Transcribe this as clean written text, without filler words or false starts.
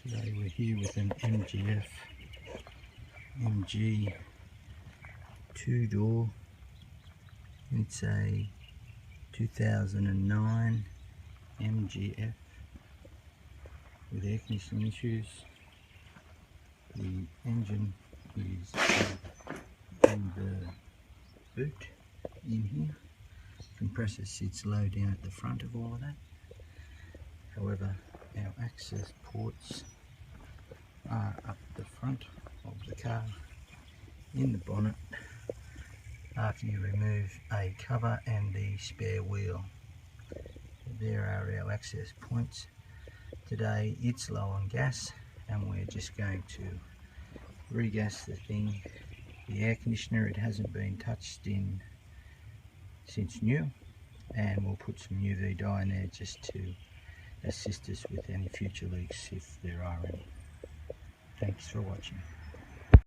Today we're here with an MGF MG 2-door. It's a 2009 MGF with air conditioning issues. The engine is in the boot in here. Compressor sits low down at the front of all of that. However, our access ports are up the front of the car in the bonnet after you remove a cover and the spare wheel. There are our access points. Today it's low on gas and we're just going to regas the thing. The air conditioner, it hasn't been touched in since new, and we'll put some UV dye in there just to assist us with any future leaks if there are any. Thanks for watching.